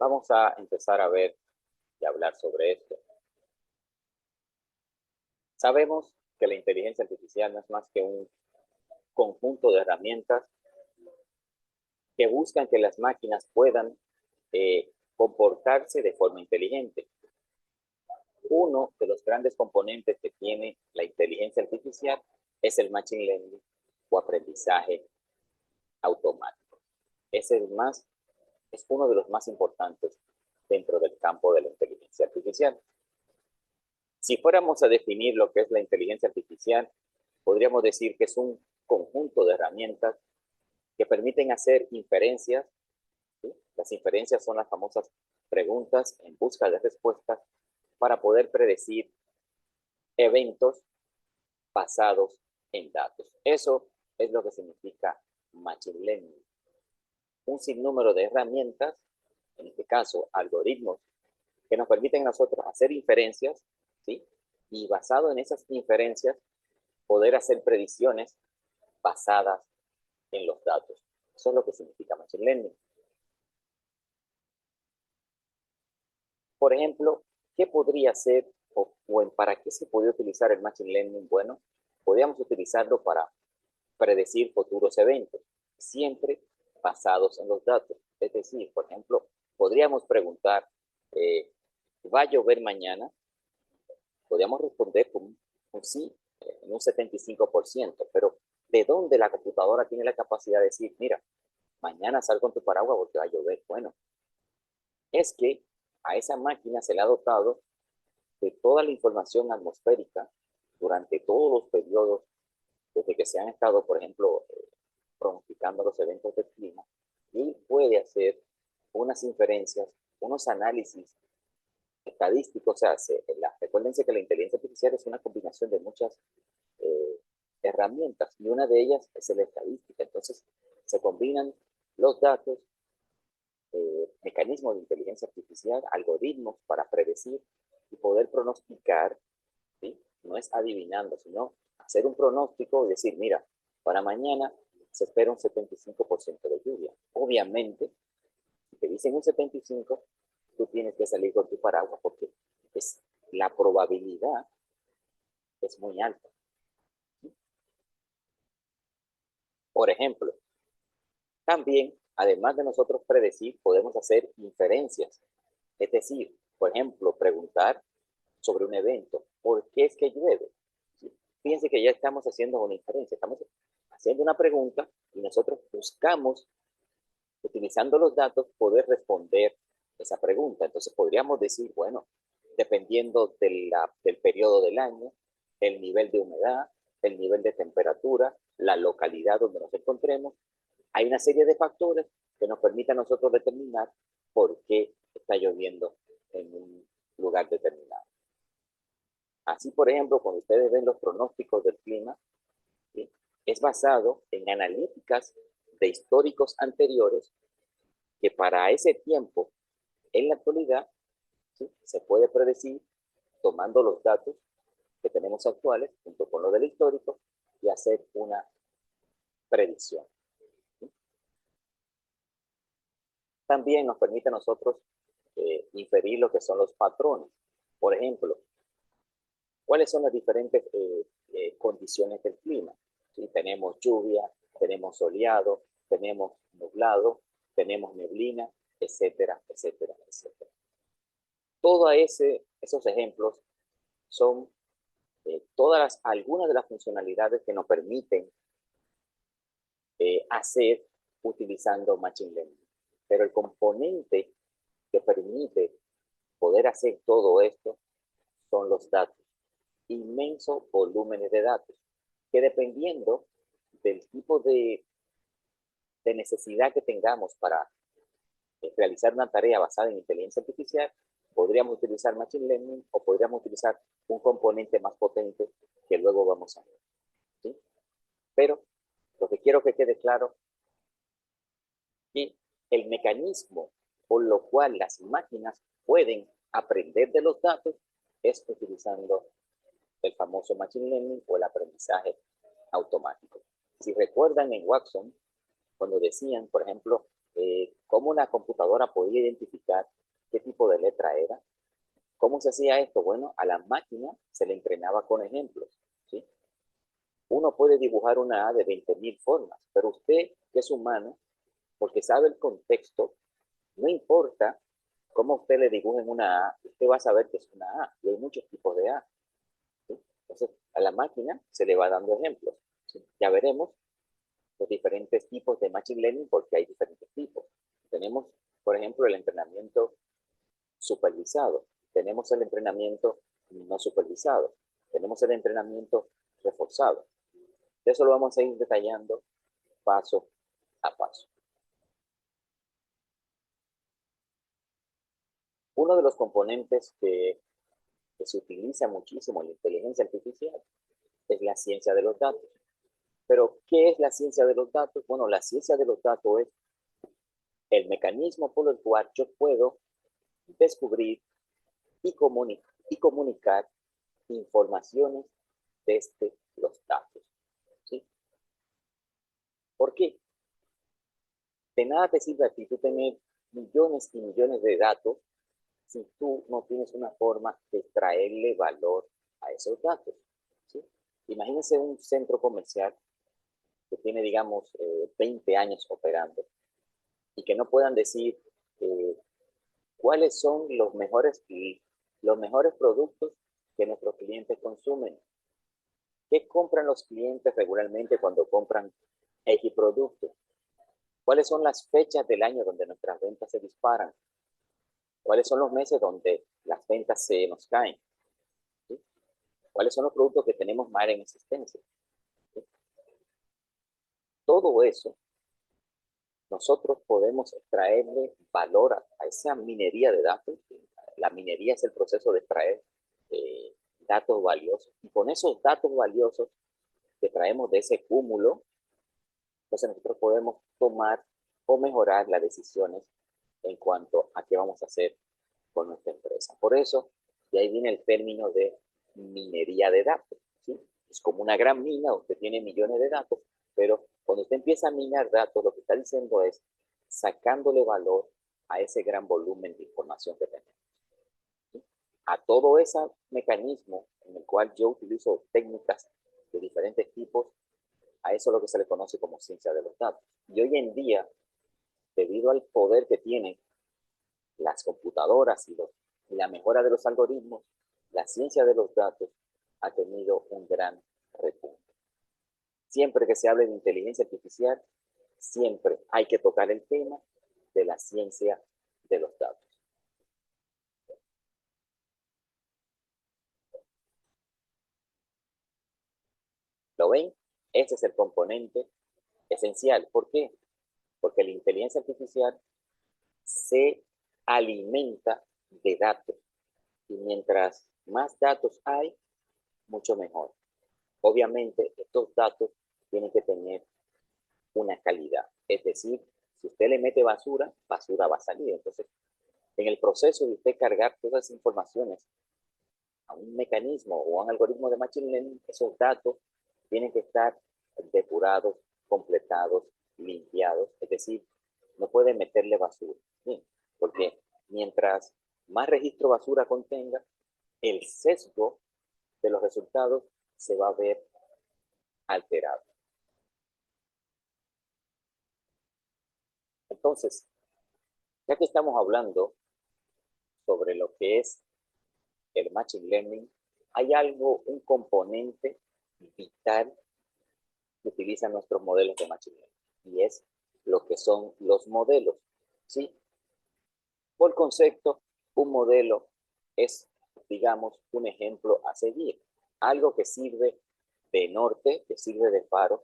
Vamos a empezar a ver y hablar sobre esto. Sabemos que la inteligencia artificial no es más que un conjunto de herramientas que buscan que las máquinas puedan comportarse de forma inteligente. Uno de los grandes componentes que tiene la inteligencia artificial es el machine learning o aprendizaje automático. Es uno de los más importantes dentro del campo de la inteligencia artificial. Si fuéramos a definir lo que es la inteligencia artificial, podríamos decir que es un conjunto de herramientas que permiten hacer inferencias. ¿Sí? Las inferencias son las famosas preguntas en busca de respuestas para poder predecir eventos basados en datos. Eso es lo que significa machine learning. Un sinnúmero de herramientas, en este caso algoritmos, que nos permiten a nosotros hacer inferencias, ¿sí? Y basado en esas inferencias, poder hacer predicciones basadas en los datos. Eso es lo que significa machine learning. Por ejemplo, ¿qué podría ser para qué se podría utilizar el machine learning? Bueno, podríamos utilizarlo para predecir futuros eventos, siempre basados en los datos. Es decir, por ejemplo, podríamos preguntar, ¿va a llover mañana? Podríamos responder con un sí en un 75%, pero ¿de dónde la computadora tiene la capacidad de decir, mira, mañana sal con tu paraguas porque va a llover? Bueno, es que a esa máquina se le ha dotado de toda la información atmosférica durante todos los periodos desde que se han estado, por ejemplo, pronosticando los eventos del clima, y puede hacer unas inferencias, unos análisis estadísticos. O sea, recuérdense que la inteligencia artificial es una combinación de muchas herramientas, y una de ellas es la estadística. Entonces, se combinan los datos, mecanismos de inteligencia artificial, algoritmos para predecir y poder pronosticar, ¿sí? No es adivinando, sino hacer un pronóstico y decir, mira, para mañana se espera un 75% de lluvia. Obviamente, si te dicen un 75%, tú tienes que salir con tu paraguas porque la probabilidad es muy alta. Por ejemplo, también, además de nosotros predecir, podemos hacer inferencias. Es decir, por ejemplo, preguntar sobre un evento. ¿Por qué es que llueve? ¿Sí? Fíjense que ya estamos haciendo una inferencia. Estamos haciendo una pregunta y nosotros buscamos, utilizando los datos, poder responder esa pregunta. Entonces podríamos decir, bueno, dependiendo del periodo del año, el nivel de humedad, el nivel de temperatura, la localidad donde nos encontremos, hay una serie de factores que nos permiten a nosotros determinar por qué está lloviendo en un lugar determinado. Así, por ejemplo, cuando ustedes ven los pronósticos del clima, ¿sí? Es basado en analíticas de históricos anteriores que para ese tiempo, en la actualidad, ¿sí? Se puede predecir tomando los datos que tenemos actuales junto con los del histórico y hacer una predicción. ¿Sí? También nos permite a nosotros inferir lo que son los patrones. Por ejemplo, ¿cuáles son las diferentes condiciones del clima? ¿Sí? Tenemos lluvia, tenemos soleado, tenemos nublado, tenemos neblina, etcétera, etcétera, etcétera. Todos esos ejemplos son algunas de las funcionalidades que nos permiten hacer utilizando Machine Learning. Pero el componente que permite poder hacer todo esto son los datos. Inmensos volúmenes de datos, que dependiendo del tipo de necesidad que tengamos para realizar una tarea basada en inteligencia artificial, podríamos utilizar Machine Learning o podríamos utilizar un componente más potente que luego vamos a ver. ¿Sí? Pero lo que quiero que quede claro es que el mecanismo por lo cual las máquinas pueden aprender de los datos es utilizando el famoso Machine Learning o el aprendizaje automático. Si recuerdan en Watson, cuando decían, por ejemplo, ¿Cómo una computadora podía identificar qué tipo de letra era? ¿Cómo se hacía esto? Bueno, a la máquina se le entrenaba con ejemplos, ¿sí? Uno puede dibujar una A de 20.000 formas, pero usted, que es humano, porque sabe el contexto, no importa cómo usted le dibujen una A, usted va a saber que es una A, y hay muchos tipos de A, ¿sí? Entonces, a la máquina se le va dando ejemplos, ¿sí? Ya veremos los diferentes tipos de Machine Learning porque hay diferentes tipos. Tenemos, por ejemplo, el entrenamiento supervisado. Tenemos el entrenamiento no supervisado. Tenemos el entrenamiento reforzado. Eso lo vamos a ir detallando paso a paso. Uno de los componentes que se utiliza muchísimo en la inteligencia artificial es la ciencia de los datos. Pero, ¿qué es la ciencia de los datos? Bueno, la ciencia de los datos es el mecanismo por el cual yo puedo descubrir y comunicar informaciones desde los datos, ¿sí? ¿Por qué? De nada te sirve a ti tú tener millones y millones de datos si tú no tienes una forma de extraerle valor a esos datos, ¿sí? Imagínense un centro comercial que tiene, digamos, 20 años operando y que no puedan decir eh, cuáles son los mejores productos que nuestros clientes consumen. ¿Qué compran los clientes regularmente cuando compran X productos? ¿Cuáles son las fechas del año donde nuestras ventas se disparan? ¿Cuáles son los meses donde las ventas se nos caen? ¿Sí? ¿Cuáles son los productos que tenemos mal en existencia? ¿Sí? Todo eso nosotros podemos extraerle valor a esa minería de datos. La minería es el proceso de extraer datos valiosos. Y con esos datos valiosos que traemos de ese cúmulo, entonces nosotros podemos tomar o mejorar las decisiones en cuanto a qué vamos a hacer con nuestra empresa. Por eso, de ahí viene el término de minería de datos, ¿sí? Es como una gran mina, usted tiene millones de datos, pero cuando usted empieza a minar datos, lo que está diciendo es sacándole valor a ese gran volumen de información que tenemos, ¿sí? A todo ese mecanismo en el cual yo utilizo técnicas de diferentes tipos, a eso es lo que se le conoce como ciencia de los datos. Y hoy en día, debido al poder que tienen las computadoras y la mejora de los algoritmos, la ciencia de los datos ha tenido un gran repunte. Siempre que se hable de inteligencia artificial, siempre hay que tocar el tema de la ciencia de los datos. ¿Lo ven? Ese es el componente esencial. ¿Por qué? Porque la inteligencia artificial se alimenta de datos. Y mientras más datos hay, mucho mejor. Obviamente, estos datos tienen que tener una calidad. Es decir, si usted le mete basura, basura va a salir. Entonces, en el proceso de usted cargar todas esas informaciones a un mecanismo o a un algoritmo de Machine Learning, esos datos tienen que estar depurados, completados, limpiados. Es decir, no puede meterle basura. ¿Sí? Porque mientras más registro basura contenga, el sesgo de los resultados se va a ver alterado. Entonces, ya que estamos hablando sobre lo que es el Machine Learning, hay algo, un componente vital que utilizan nuestros modelos de Machine Learning, y es lo que son los modelos, ¿sí? Por concepto, un modelo es, digamos, un ejemplo a seguir, algo que sirve de norte, que sirve de faro.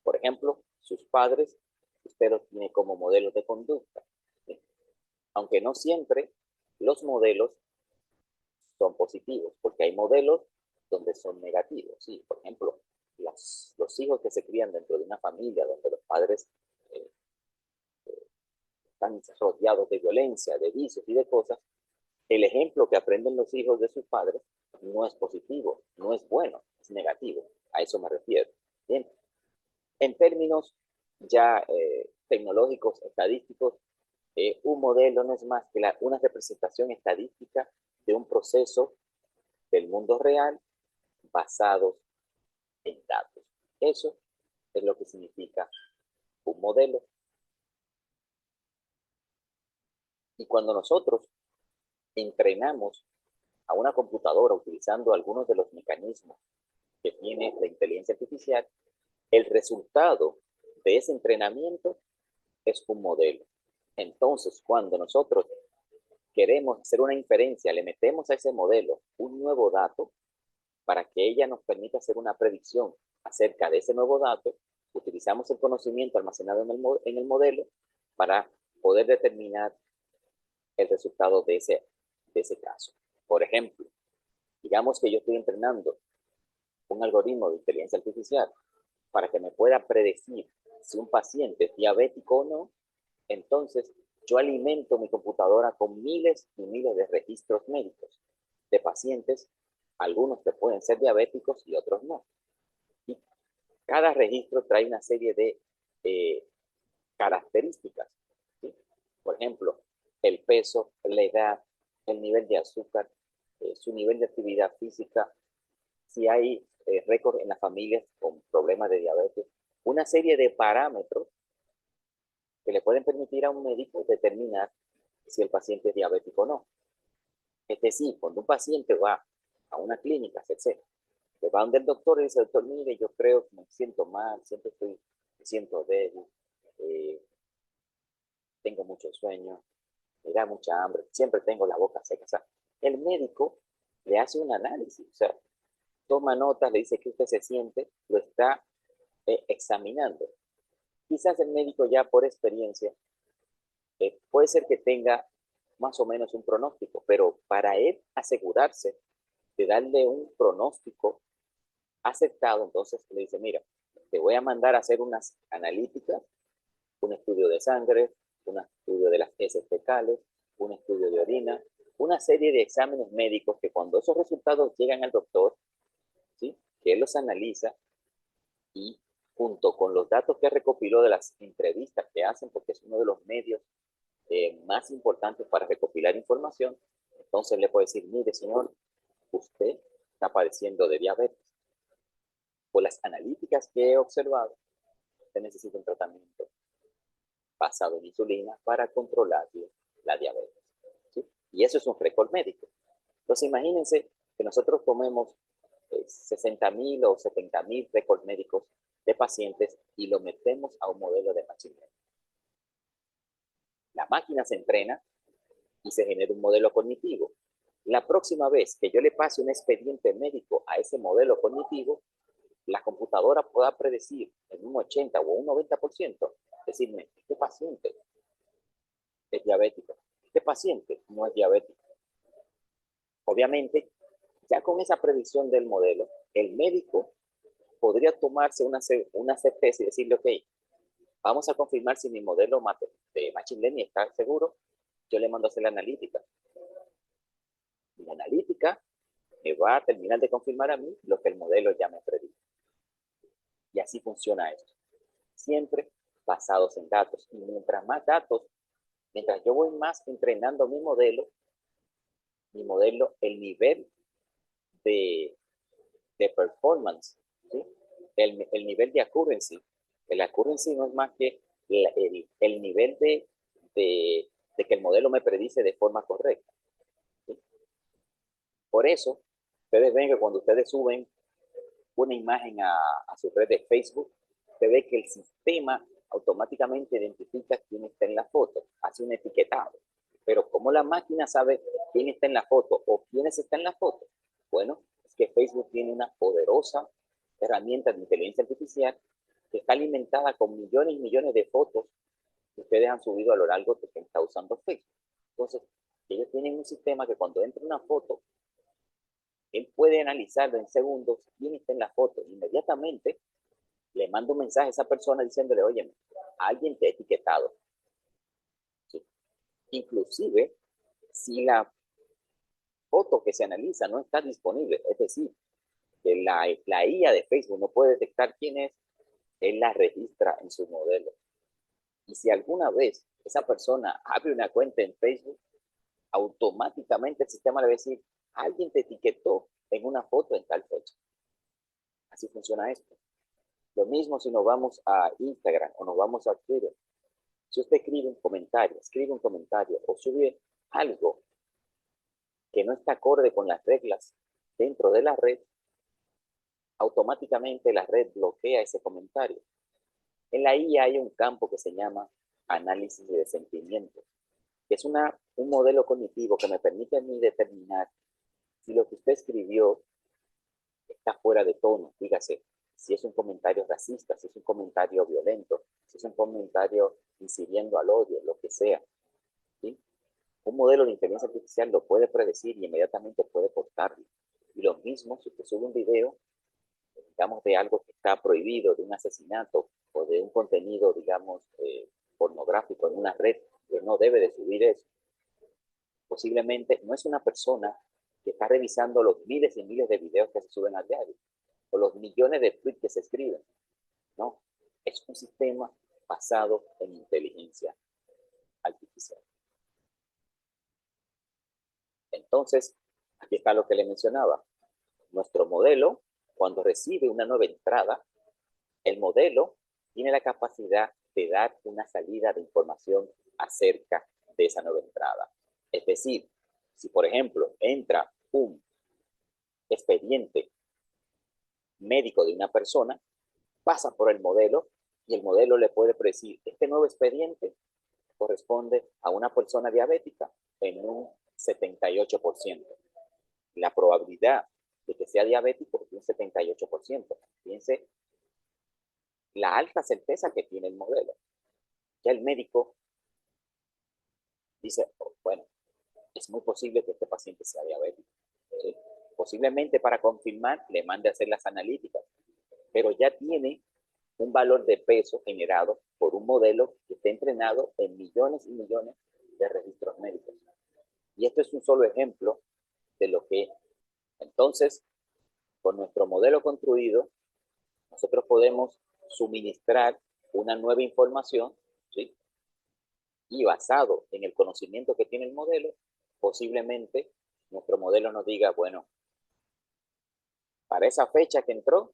Por ejemplo, sus padres, usted los tiene como modelos de conducta, ¿sí? Aunque no siempre los modelos son positivos, porque hay modelos donde son negativos, ¿sí? Por ejemplo, los hijos que se crían dentro de una familia donde los padres eh, están rodeados de violencia, de vicios y de cosas, el ejemplo que aprenden los hijos de sus padres no es positivo, no es bueno, es negativo. A eso me refiero. Bien. En términos ya tecnológicos, estadísticos, Un modelo no es más que una representación estadística de un proceso del mundo real basado en datos. Eso es lo que significa un modelo. Y cuando nosotros entrenamos a una computadora utilizando algunos de los mecanismos que tiene la inteligencia artificial, el resultado de ese entrenamiento es un modelo. Entonces, cuando nosotros queremos hacer una inferencia, le metemos a ese modelo un nuevo dato para que ella nos permita hacer una predicción acerca de ese nuevo dato, utilizamos el conocimiento almacenado en el modelo para poder determinar el resultado de ese caso. Por ejemplo, digamos que yo estoy entrenando un algoritmo de inteligencia artificial para que me pueda predecir si un paciente es diabético o no. Entonces, yo alimento mi computadora con miles y miles de registros médicos de pacientes, algunos que pueden ser diabéticos y otros no. Y cada registro trae una serie de características, ¿sí? Por ejemplo, el peso, la edad, el nivel de azúcar, su nivel de actividad física, si hay récord en las familias con problemas de diabetes, una serie de parámetros que le pueden permitir a un médico determinar si el paciente es diabético o no. Es decir, cuando un paciente va a una clínica, etc., le va donde el doctor y dice, doctor, mire, yo creo que me siento mal, me siento débil, eh, tengo mucho sueño, me da mucha hambre, siempre tengo la boca seca. O sea, el médico le hace un análisis, o sea, toma notas, le dice que usted se siente, lo está examinando. Quizás el médico ya por experiencia puede ser que tenga más o menos un pronóstico, pero para él asegurarse de darle un pronóstico aceptado, entonces le dice, mira, te voy a mandar a hacer unas analíticas, un estudio de sangre, un estudio de las heces fecales, un estudio de orina, una serie de exámenes médicos que cuando esos resultados llegan al doctor, ¿sí? Que él los analiza y junto con los datos que recopiló de las entrevistas que hacen, porque es uno de los medios más importantes para recopilar información, entonces le puede decir, mire señor, usted está padeciendo de diabetes. Por las analíticas que he observado, usted necesita un tratamiento basado en insulina para controlar la diabetes, ¿sí? Y eso es un récord médico. Entonces imagínense que nosotros tomemos 60.000 o 70.000 récords médicos de pacientes y lo metemos a un modelo de machine learning. La máquina se entrena y se genera un modelo cognitivo. La próxima vez que yo le pase un expediente médico a ese modelo cognitivo, la computadora pueda predecir en un 80 o un 90%, decirme, este paciente es diabético, este paciente no es diabético. Obviamente, ya con esa predicción del modelo, el médico podría tomarse una certeza y decirle, ok, vamos a confirmar si mi modelo de Machine Learning está seguro, yo le mando a hacer la analítica. Y la analítica me va a terminar de confirmar a mí lo que el modelo ya me predijo. Y así funciona esto. Siempre basados en datos. Y mientras más datos, mientras yo voy más entrenando mi modelo, el nivel de, de performance, ¿sí? El nivel de accuracy. El accuracy no es más que el nivel de que el modelo me predice de forma correcta, ¿sí? Por eso, ustedes ven que cuando ustedes suben una imagen a su red de Facebook, se ve que el sistema automáticamente identifica quién está en la foto, hace un etiquetado. Pero ¿cómo la máquina sabe quién está en la foto o quiénes están en la foto? Bueno, es que Facebook tiene una poderosa herramienta de inteligencia artificial que está alimentada con millones y millones de fotos que ustedes han subido a lo largo de que está usando Facebook. Entonces, ellos tienen un sistema que cuando entra una foto, él puede analizarlo en segundos quién está en la foto. Inmediatamente le manda un mensaje a esa persona diciéndole, oye, alguien te ha etiquetado. ¿Sí? Inclusive, si la foto que se analiza no está disponible, es decir, que la IA de Facebook no puede detectar quién es, él la registra en su modelo. Y si alguna vez esa persona abre una cuenta en Facebook, automáticamente el sistema le va a decir, alguien te etiquetó en una foto en tal fecha. Así funciona esto. Lo mismo si nos vamos a Instagram o nos vamos a Twitter. Si usted escribe un comentario o sube algo que no está acorde con las reglas dentro de la red, automáticamente la red bloquea ese comentario. En la IA hay un campo que se llama análisis de sentimientos, que es un modelo cognitivo que me permite a mí determinar si lo que usted escribió está fuera de tono, dígase, si es un comentario racista, si es un comentario violento, si es un comentario incidiendo al odio, lo que sea. ¿Sí? Un modelo de inteligencia artificial lo puede predecir y inmediatamente puede cortarlo. Y lo mismo si usted sube un video, digamos, de algo que está prohibido, de un asesinato o de un contenido, digamos, pornográfico en una red, que no debe de subir eso. Posiblemente no es una persona que está revisando los miles y miles de videos que se suben a diario o los millones de tweets que se escriben. No, es un sistema basado en inteligencia artificial. Entonces, aquí está lo que le mencionaba. Nuestro modelo, cuando recibe una nueva entrada, el modelo tiene la capacidad de dar una salida de información acerca de esa nueva entrada. Es decir, si por ejemplo entra un expediente médico de una persona, pasa por el modelo y el modelo le puede predecir, este nuevo expediente corresponde a una persona diabética en un 78%. La probabilidad de que sea diabético es un 78%. Fíjense la alta certeza que tiene el modelo. Ya el médico dice, oh, bueno, es muy posible que este paciente sea diabético. Posiblemente para confirmar le mande a hacer las analíticas, pero ya tiene un valor de peso generado por un modelo que está entrenado en millones y millones de registros médicos. Y esto es un solo ejemplo de lo que entonces, con nuestro modelo construido, nosotros podemos suministrar una nueva información, ¿sí? Y basado en el conocimiento que tiene el modelo, posiblemente nuestro modelo nos diga, bueno, para esa fecha que entró,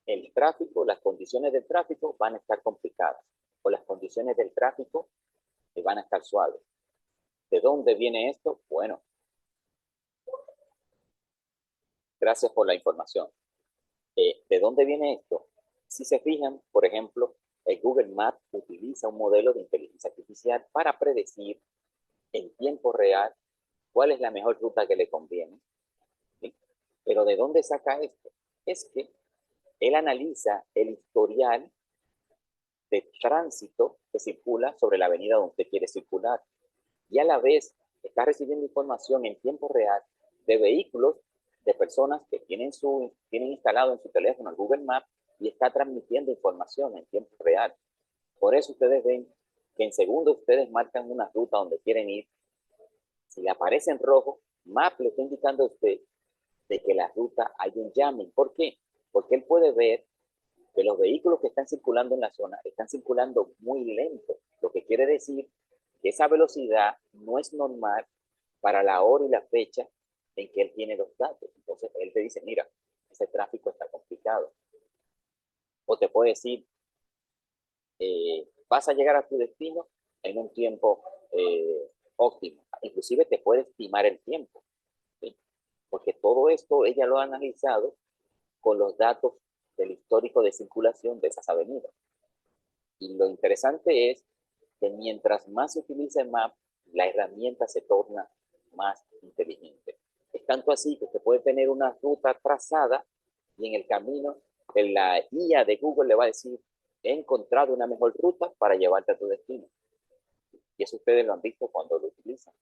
el tráfico, las condiciones del tráfico van a estar complicadas o las condiciones del tráfico van a estar suaves. ¿De dónde viene esto? Bueno, gracias por la información. ¿De dónde viene esto? Si se fijan, por ejemplo, el Google Maps utiliza un modelo de inteligencia artificial para predecir en tiempo real cuál es la mejor ruta que le conviene. ¿Sí? Pero ¿de dónde saca esto? Es que él analiza el historial de tránsito que circula sobre la avenida donde usted quiere circular y a la vez está recibiendo información en tiempo real de vehículos, de personas que tienen instalado en su teléfono el Google Maps y está transmitiendo información en tiempo real. Por eso ustedes ven que en segundos ustedes marcan una ruta donde quieren ir. Si le aparece en rojo, Maps le está indicando a usted de que la ruta hay un jamming. ¿Por qué? Porque él puede ver que los vehículos que están circulando en la zona están circulando muy lento, lo que quiere decir que esa velocidad no es normal para la hora y la fecha en que él tiene los datos. Entonces él te dice, mira, ese tráfico está complicado. O te puede decir, vas a llegar a tu destino en un tiempo óptimo. Inclusive te puede estimar el tiempo, ¿sí? Porque todo esto ella lo ha analizado con los datos del histórico de circulación de esas avenidas. Y lo interesante es que mientras más se utilice el map, la herramienta se torna más inteligente. Es tanto así que usted puede tener una ruta trazada y en el camino la IA de Google le va a decir, he encontrado una mejor ruta para llevarte a tu destino. Y eso ustedes lo han visto cuando lo utilizan.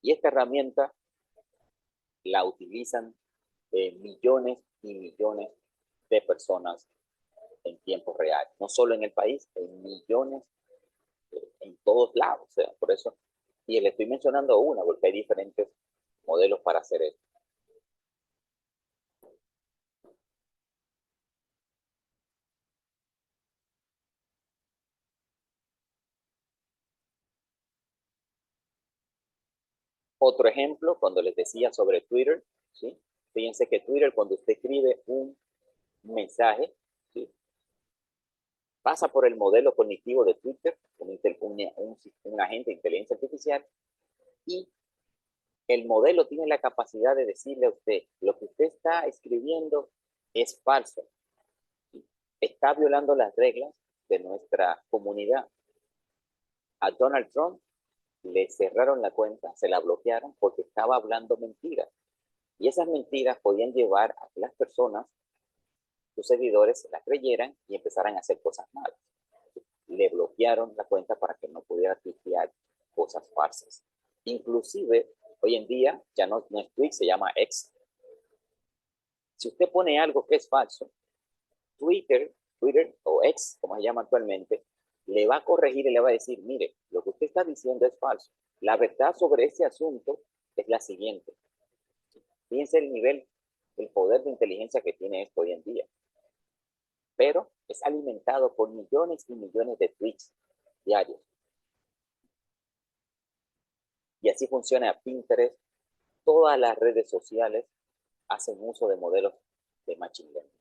Y esta herramienta la utilizan millones y millones de personas en tiempo real, no solo en el país, en millones en todos lados. O sea, por eso, y le estoy mencionando una, porque hay diferentes modelos para hacer esto. Otro ejemplo, cuando les decía sobre Twitter, ¿sí? Fíjense que Twitter, cuando usted escribe un mensaje, ¿sí? Pasa por el modelo cognitivo de Twitter, un agente de inteligencia artificial, y el modelo tiene la capacidad de decirle a usted, lo que usted está escribiendo es falso, está violando las reglas de nuestra comunidad. A Donald Trump le cerraron la cuenta, se la bloquearon porque estaba hablando mentiras. Y esas mentiras podían llevar a que las personas, sus seguidores, las creyeran y empezaran a hacer cosas malas. Le bloquearon la cuenta para que no pudiera tuitear cosas falsas. Inclusive, hoy en día, ya no es Twitter, se llama X. Si usted pone algo que es falso, Twitter o X, como se llama actualmente, le va a corregir y le va a decir, mire, lo que usted está diciendo es falso. La verdad sobre ese asunto es la siguiente. Fíjense el nivel, el poder de inteligencia que tiene esto hoy en día. Pero es alimentado por millones y millones de tweets diarios. Y así funciona Pinterest. Todas las redes sociales hacen uso de modelos de machine learning.